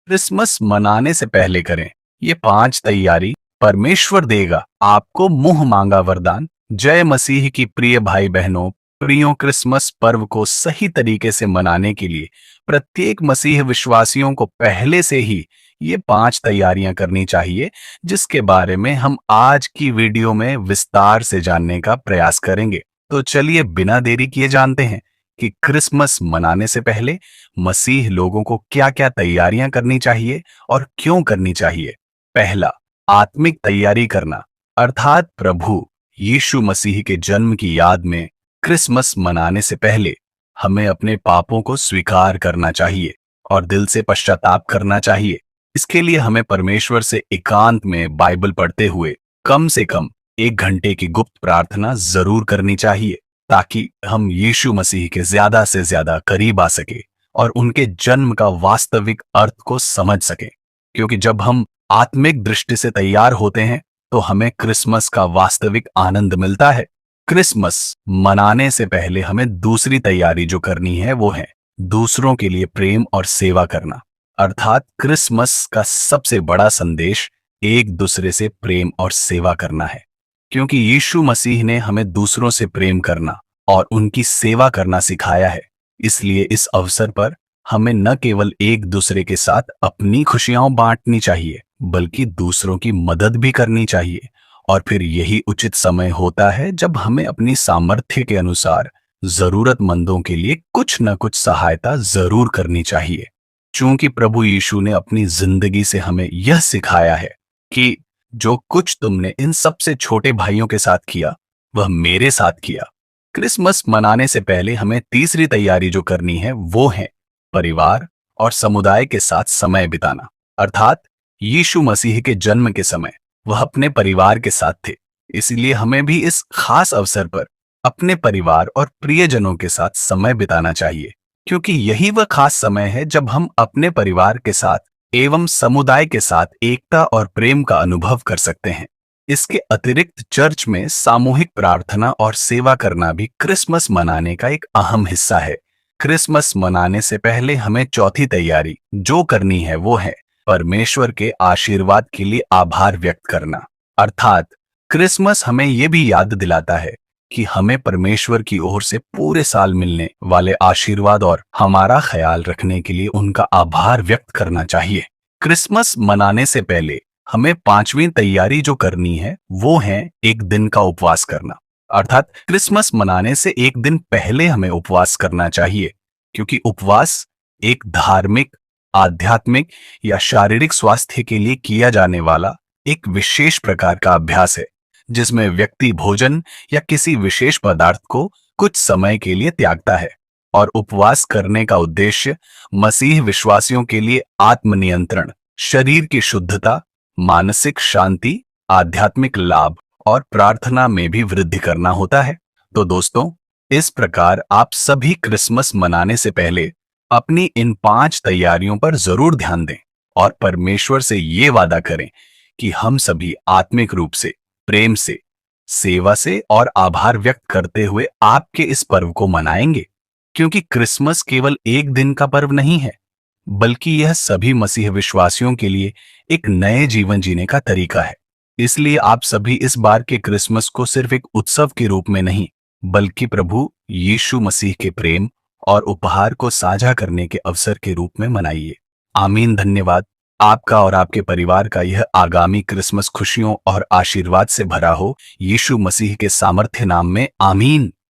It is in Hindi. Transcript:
क्रिसमस मनाने से पहले करें ये 5 तैयारी, परमेश्वर देगा आपको मुंह मांगा वरदान। जय मसीह की प्रिय भाई बहनों, प्रियो, क्रिसमस पर्व को सही तरीके से मनाने के लिए प्रत्येक मसीह विश्वासियों को पहले से ही ये 5 तैयारियां करनी चाहिए, जिसके बारे में हम आज की वीडियो में विस्तार से जानने का प्रयास करेंगे। तो चलिए बिना देरी किए जानते हैं कि क्रिसमस मनाने से पहले मसीह लोगों को क्या-क्या तैयारियां करनी चाहिए और क्यों करनी चाहिए। पहला, आत्मिक तैयारी करना, अर्थात प्रभु यीशु मसीह के जन्म की याद में क्रिसमस मनाने से पहले हमें अपने पापों को स्वीकार करना चाहिए और दिल से पश्चाताप करना चाहिए। इसके लिए हमें परमेश्वर से एकांत में बाइबल पढ़ते हुए कम से कम 1 घंटे की गुप्त प्रार्थना जरूर करनी चाहिए, ताकि हम यीशु मसीह के ज्यादा से ज्यादा करीब आ सके और उनके जन्म का वास्तविक अर्थ को समझ सके। क्योंकि जब हम आत्मिक दृष्टि से तैयार होते हैं तो हमें क्रिसमस का वास्तविक आनंद मिलता है। क्रिसमस मनाने से पहले हमें दूसरी तैयारी जो करनी है वो है दूसरों के लिए प्रेम और सेवा करना। अर्थात क्रिसमस का सबसे बड़ा संदेश एक दूसरे से प्रेम और सेवा करना है। क्योंकि यीशु मसीह ने हमें दूसरों से प्रेम करना और उनकी सेवा करना सिखाया है, इसलिए इस अवसर पर हमें न केवल एक दूसरे के साथ अपनी खुशियां बांटनी चाहिए, बल्कि दूसरों की मदद भी करनी चाहिए। और फिर यही उचित समय होता है जब हमें अपनी सामर्थ्य के अनुसार जरूरतमंदों के लिए कुछ न कुछ सहायता जरूर करनी चाहिए। चूंकि प्रभु यीशु ने अपनी जिंदगी से हमें यह सिखाया है कि जो कुछ तुमने इन सबसे छोटे भाइयों के साथ किया वह मेरे साथ किया। क्रिसमस मनाने से पहले हमें तीसरी तैयारी जो करनी है वो है परिवार और समुदाय के साथ समय बिताना। अर्थात यीशु मसीह के जन्म के समय वह अपने परिवार के साथ थे, इसलिए हमें भी इस खास अवसर पर अपने परिवार और प्रियजनों के साथ समय बिताना चाहिए। क्योंकि यही वह खास समय है जब हम अपने परिवार के साथ एवं समुदाय के साथ एकता और प्रेम का अनुभव कर सकते हैं। इसके अतिरिक्त चर्च में सामूहिक प्रार्थना और सेवा करना भी क्रिसमस मनाने का एक अहम हिस्सा है। क्रिसमस मनाने से पहले हमें चौथी तैयारी जो करनी है वो है परमेश्वर के आशीर्वाद के लिए आभार व्यक्त करना। अर्थात क्रिसमस हमें यह भी याद दिलाता है कि हमें परमेश्वर की ओर से पूरे साल मिलने वाले आशीर्वाद और हमारा ख्याल रखने के लिए उनका आभार व्यक्त करना चाहिए। क्रिसमस मनाने से पहले हमें पांचवी तैयारी जो करनी है वो है एक दिन का उपवास करना। अर्थात क्रिसमस मनाने से एक दिन पहले हमें उपवास करना चाहिए, क्योंकि उपवास एक धार्मिक, आध्यात्मिक या शारीरिक स्वास्थ्य के लिए किया जाने वाला एक विशेष प्रकार का अभ्यास है, जिसमें व्यक्ति भोजन या किसी विशेष पदार्थ को कुछ समय के लिए त्यागता है। और उपवास करने का उद्देश्य मसीह विश्वासियों के लिए आत्मनियंत्रण, शरीर की शुद्धता, मानसिक शांति, आध्यात्मिक लाभ और प्रार्थना में भी वृद्धि करना होता है। तो दोस्तों, इस प्रकार आप सभी क्रिसमस मनाने से पहले अपनी इन 5 तैयारियों पर जरूर ध्यान दें और परमेश्वर से ये वादा करें कि हम सभी आत्मिक रूप से, प्रेम से, सेवा से और आभार व्यक्त करते हुए आपके इस पर्व को मनाएंगे। क्योंकि क्रिसमस केवल एक दिन का पर्व नहीं है, बल्कि यह सभी मसीह विश्वासियों के लिए एक नए जीवन जीने का तरीका है। इसलिए आप सभी इस बार के क्रिसमस को सिर्फ एक उत्सव के रूप में नहीं, बल्कि प्रभु यीशु मसीह के प्रेम और उपहार को साझा करने के अवसर के रूप में मनाइए। आमीन। धन्यवाद। आपका और आपके परिवार का यह आगामी क्रिसमस खुशियों और आशीर्वाद से भरा हो। यीशु मसीह के सामर्थ्य नाम में आमीन।